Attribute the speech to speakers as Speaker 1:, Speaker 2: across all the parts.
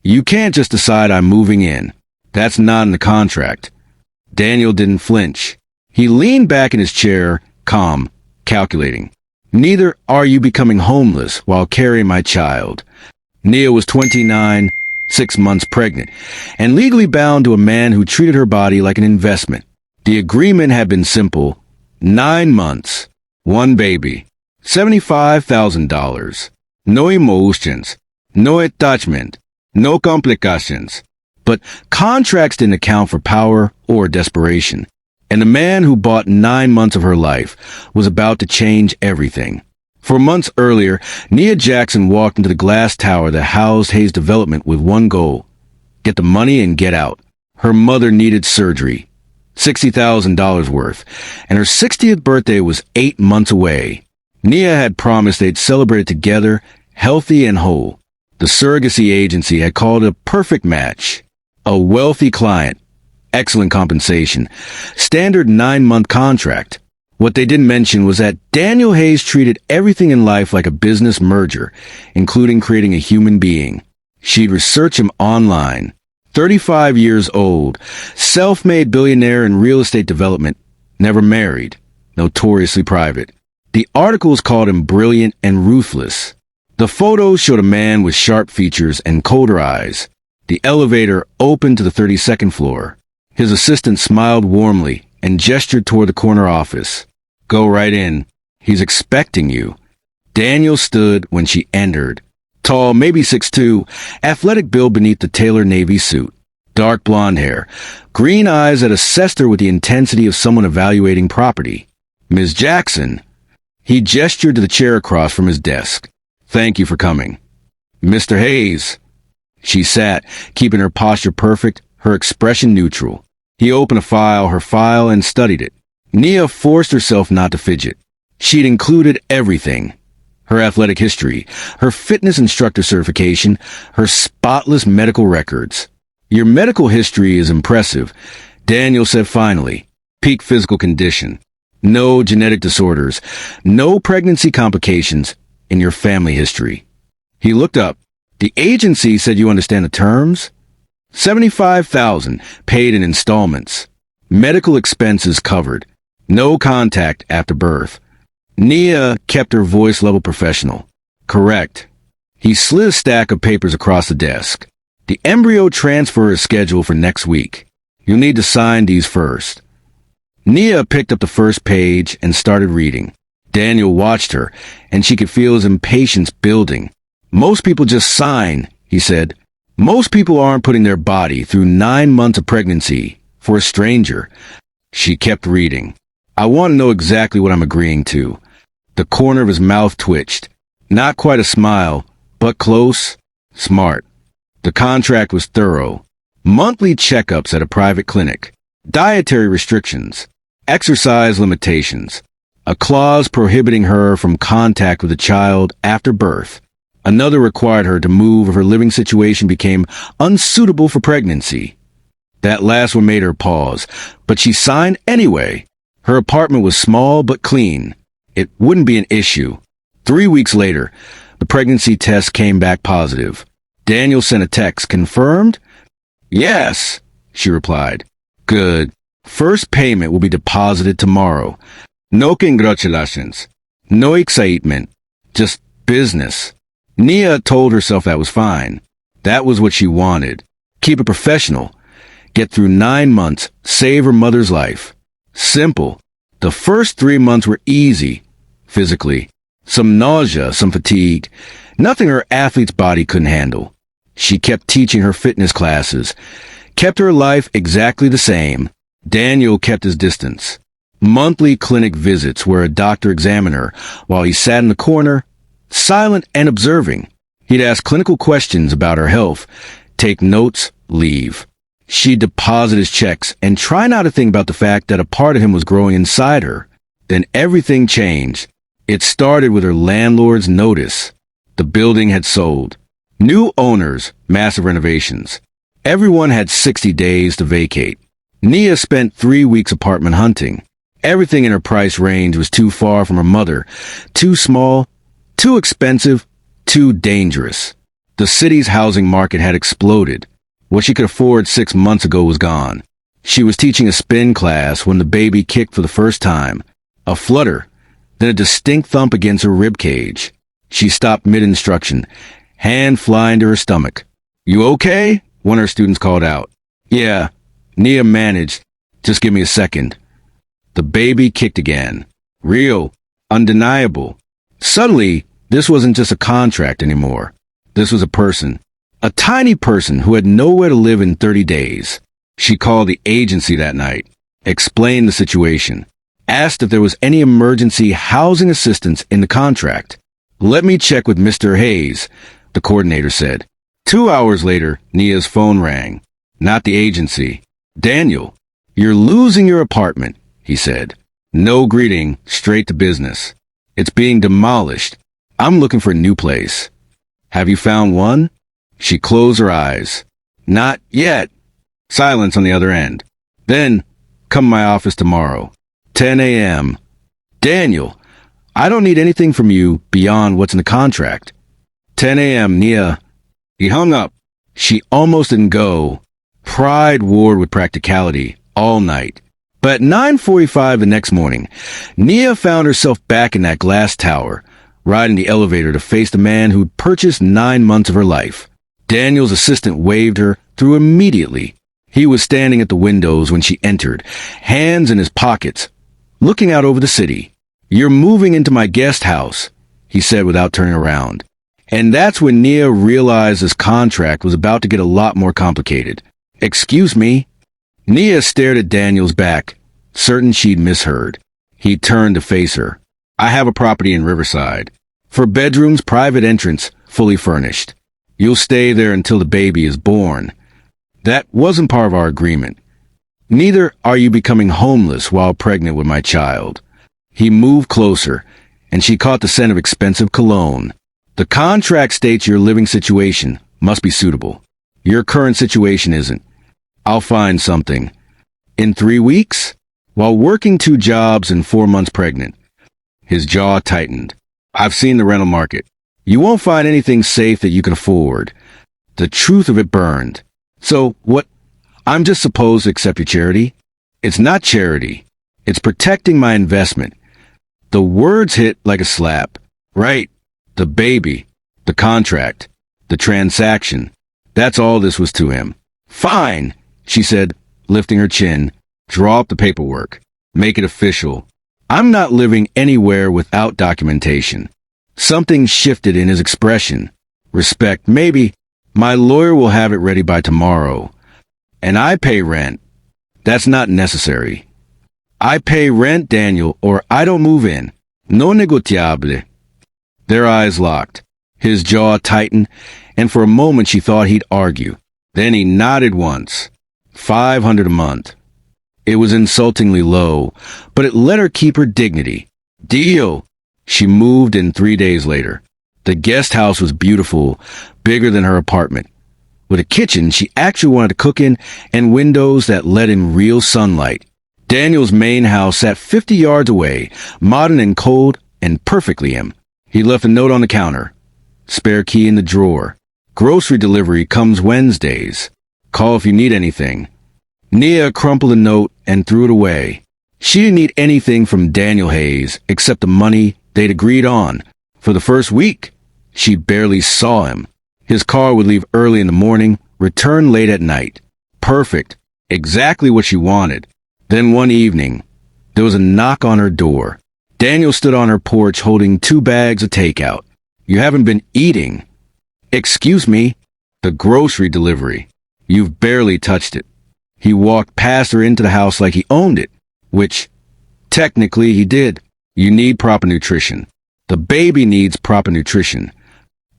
Speaker 1: You can't just decide I'm moving in. That's not in the contract. Daniel didn't flinch. He leaned back in his chair, calm, calculating. Neither are you becoming homeless while carrying my child. Nia was 29, 6 months pregnant, and legally bound to a man who treated her body like an investment. The agreement had been simple. 9 months, 1 baby, $75,000. No emotions, no attachment, no complications. But contracts didn't account for power or desperation. And the man who bought 9 months of her life was about to change everything. 4 months earlier, Nia Jackson walked into the glass tower that housed Hayes Development with one goal: get the money and get out. Her mother needed surgery, $60,000 worth, and her 60th birthday was 8 months away. Nia had promised they'd celebrate it together, healthy and whole. The surrogacy agency had called it a perfect match. A wealthy client, excellent compensation, standard 9-month contract. What they didn't mention was that Daniel Hayes treated everything in life like a business merger, including creating a human being. She'd research him online. 35 years old, self-made billionaire in real estate development, never married, notoriously private. The articles called him brilliant and ruthless. The photos showed a man with sharp features and colder eyes. The elevator opened to the 32nd floor. His assistant smiled warmly and gestured toward the corner office. Go right in. He's expecting you. Daniel stood when she entered. Tall, maybe 6'2", athletic build beneath the tailored navy suit. Dark blonde hair, green eyes that assessed her with the intensity of someone evaluating property. Ms. Jackson. He gestured to the chair across from his desk. Thank you for coming. Mr. Hayes. She sat, keeping her posture perfect, her expression neutral. He opened her file, and studied it. Nia forced herself not to fidget. She'd included everything. Her athletic history, her fitness instructor certification, her spotless medical records. Your medical history is impressive, Daniel said finally. Peak physical condition. No genetic disorders. No pregnancy complications in your family history. He looked up. The agency said you understand the terms? $75,000 paid in installments. Medical expenses covered. No contact after birth. Nia kept her voice level professional. Correct. He slid a stack of papers across the desk. The embryo transfer is scheduled for next week. You'll need to sign these first. Nia picked up the first page and started reading. Daniel watched her, and she could feel his impatience building. Most people just sign, he said. Most people aren't putting their body through 9 months of pregnancy for a stranger. She kept reading. I want to know exactly what I'm agreeing to. The corner of his mouth twitched. Not quite a smile, but close, smart. The contract was thorough. Monthly checkups at a private clinic. Dietary restrictions. Exercise limitations. A clause prohibiting her from contact with a child after birth. Another required her to move if her living situation became unsuitable for pregnancy. That last one made her pause, but she signed anyway. Her apartment was small but clean. It wouldn't be an issue. 3 weeks later, the pregnancy test came back positive. Daniel sent a text. Confirmed? Yes, she replied. Good. First payment will be deposited tomorrow. No congratulations. No excitement. Just business. Nia told herself that was fine. That was what she wanted. Keep it professional. Get through 9 months. Save her mother's life. Simple. The first 3 months were easy, physically. Some nausea, some fatigue. Nothing her athlete's body couldn't handle. She kept teaching her fitness classes. Kept her life exactly the same. Daniel kept his distance. Monthly clinic visits where a doctor examined her while he sat in the corner, silent and observing. He'd ask clinical questions about her health, take notes, leave. She'd deposit his checks and try not to think about the fact that a part of him was growing inside her. Then everything changed. It started with her landlord's notice. The building had sold. New owners, massive renovations. Everyone had 60 days to vacate. Nia spent 3 weeks apartment hunting. Everything in her price range was too far from her mother, too small, too expensive, too dangerous. The city's housing market had exploded. What she could afford 6 months ago was gone. She was teaching a spin class when the baby kicked for the first time. A flutter, then a distinct thump against her rib cage. She stopped mid-instruction, hand flying to her stomach. "You okay?" one of her students called out. "Yeah," Nia managed. "Just give me a second." The baby kicked again. Real, undeniable. Suddenly, this wasn't just a contract anymore. This was a person. A tiny person who had nowhere to live in 30 days. She called the agency that night, explained the situation, asked if there was any emergency housing assistance in the contract. "Let me check with Mr. Hayes," the coordinator said. 2 hours later, Nia's phone rang. Not the agency. "Daniel, you're losing your apartment," he said. No greeting, straight to business. "It's being demolished. I'm looking for a new place." "Have you found one?" She closed her eyes. "Not yet." Silence on the other end. Then, "Come to my office tomorrow. 10 a.m. "Daniel, I don't need anything from you beyond what's in the contract." 10 a.m. Nia. He hung up. She almost didn't go. Pride warred with practicality all night. But at 9:45 the next morning, Nia found herself back in that glass tower, riding the elevator to face the man who'd purchased 9 months of her life. Daniel's assistant waved her through immediately. He was standing at the windows when she entered, hands in his pockets, looking out over the city. "You're moving into my guest house," he said without turning around. And that's when Nia realized this contract was about to get a lot more complicated. "Excuse me?" Nia stared at Daniel's back, certain she'd misheard. He turned to face her. "I have a property in Riverside. For bedrooms, private entrance, fully furnished. You'll stay there until the baby is born." "That wasn't part of our agreement." "Neither are you becoming homeless while pregnant with my child." He moved closer, and she caught the scent of expensive cologne. "The contract states your living situation must be suitable. Your current situation isn't. I'll find something." "In 3 weeks?" "While working 2 jobs and 4 months pregnant." His jaw tightened. "I've seen the rental market. You won't find anything safe that you can afford." The truth of it burned. "So, what? I'm just supposed to accept your charity?" "It's not charity. It's protecting my investment." The words hit like a slap. Right. The baby. The contract. The transaction. That's all this was to him. "Fine," she said, lifting her chin. "Draw up the paperwork. Make it official. I'm not living anywhere without documentation." Something shifted in his expression. "Respect, maybe. My lawyer will have it ready by tomorrow. And I pay rent." "That's not necessary." "I pay rent, Daniel, or I don't move in. No negociable." Their eyes locked. His jaw tightened, and for a moment she thought he'd argue. Then he nodded once. $500 a month. It was insultingly low, but it let her keep her dignity. "Deal." She moved in 3 days later. The guest house was beautiful, bigger than her apartment. With a kitchen she actually wanted to cook in and windows that let in real sunlight. Daniel's main house sat 50 yards away, modern and cold and perfectly him. He left a note on the counter. Spare key in the drawer. Grocery delivery comes Wednesdays. Call if you need anything. Nia crumpled the note and threw it away. She didn't need anything from Daniel Hayes except the money they'd agreed on. For the first week, she barely saw him. His car would leave early in the morning, return late at night. Perfect. Exactly what she wanted. Then one evening, there was a knock on her door. Daniel stood on her porch holding 2 bags of takeout. "You haven't been eating." "Excuse me." "The grocery delivery. You've barely touched it." He walked past her into the house like he owned it, which, technically, he did. "You need proper nutrition. The baby needs proper nutrition."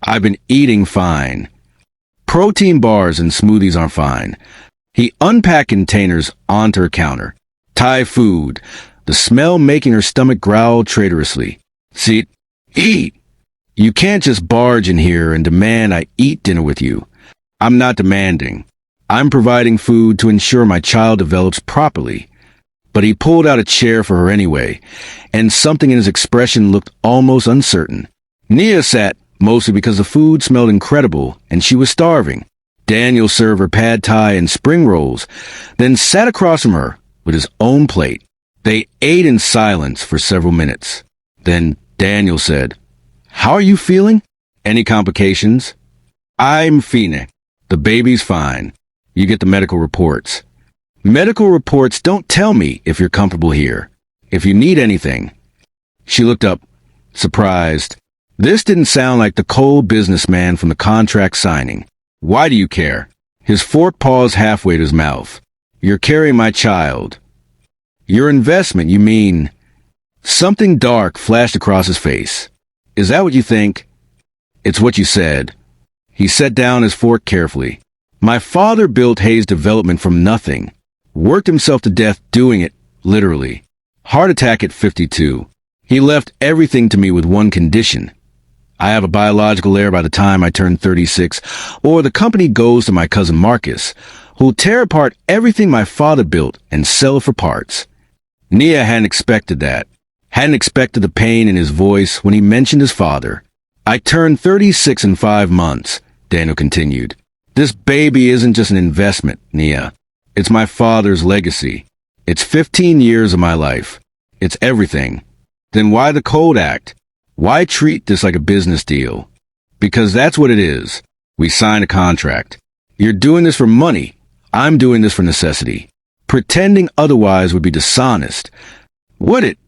Speaker 1: "I've been eating fine." "Protein bars and smoothies aren't fine." He unpacked containers onto her counter. Thai food, the smell making her stomach growl traitorously. "See, eat. You can't just barge in here and demand I eat dinner with you." "I'm not demanding. I'm providing food to ensure my child develops properly." But he pulled out a chair for her anyway, and something in his expression looked almost uncertain. Nia sat, mostly because the food smelled incredible and she was starving. Daniel served her pad thai and spring rolls, then sat across from her with his own plate. They ate in silence for several minutes. Then Daniel said, "How are you feeling? Any complications?" "I'm fine. The baby's fine. You get the medical reports." "Medical reports don't tell me if you're comfortable here. If you need anything." She looked up, surprised. This didn't sound like the cold businessman from the contract signing. "Why do you care?" His fork paused halfway to his mouth. "You're carrying my child." "Your investment, you mean?" Something dark flashed across his face. "Is that what you think?" "It's what you said." He set down his fork carefully. "My father built Hayes Development from nothing. Worked himself to death doing it, literally. Heart attack at 52. He left everything to me with one condition. I have a biological heir by the time I turn 36, or the company goes to my cousin Marcus, who'll tear apart everything my father built and sell it for parts." Nia hadn't expected that. Hadn't expected the pain in his voice when he mentioned his father. "I turned 36 in 5 months, Daniel continued. "This baby isn't just an investment, Nia. It's my father's legacy. It's 15 years of my life. It's everything." "Then why the Code Act? Why treat this like a business deal?" "Because that's what it is. We signed a contract. You're doing this for money. I'm doing this for necessity. Pretending otherwise would be dishonest." "Would it?"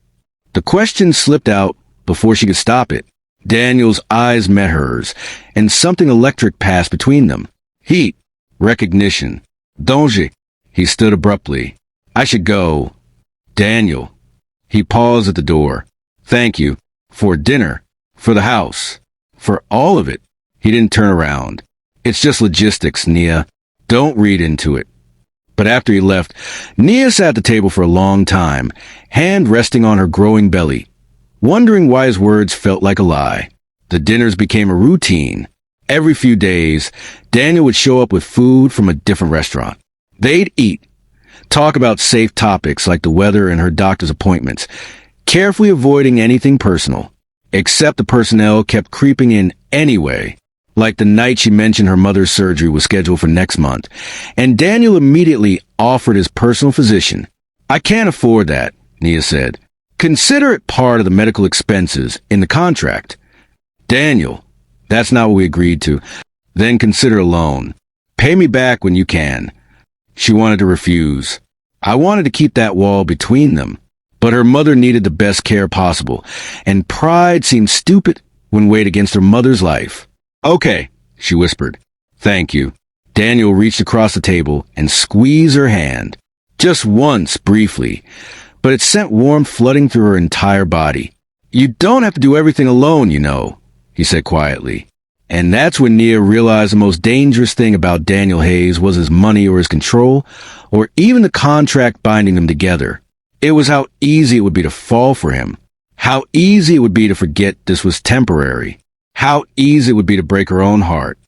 Speaker 1: The question slipped out before she could stop it. Daniel's eyes met hers, and something electric passed between them. Heat. Recognition. "Danger." He stood abruptly. "I should go." "Daniel." He paused at the door. "Thank you. For dinner. For the house. For all of it." He didn't turn around. "It's just logistics, Nia. Don't read into it." But after he left, Nia sat at the table for a long time, hand resting on her growing belly, wondering why his words felt like a lie. The dinners became a routine. Every few days, Daniel would show up with food from a different restaurant. They'd eat, talk about safe topics like the weather and her doctor's appointments, carefully avoiding anything personal, except the personnel kept creeping in anyway, like the night she mentioned her mother's surgery was scheduled for next month, and Daniel immediately offered his personal physician. "I can't afford that," Nia said. "Consider it part of the medical expenses in the contract." "Daniel, that's not what we agreed to." "Then consider a loan. Pay me back when you can." She wanted to refuse. I wanted to keep that wall between them. But her mother needed the best care possible, and pride seemed stupid when weighed against her mother's life. "Okay," she whispered. "Thank you." Daniel reached across the table and squeezed her hand. Just once, briefly, but it sent warmth flooding through her entire body. "You don't have to do everything alone, you know," he said quietly. And that's when Nia realized the most dangerous thing about Daniel Hayes was his money or his control, or even the contract binding them together. It was how easy it would be to fall for him. How easy it would be to forget this was temporary. How easy it would be to break her own heart.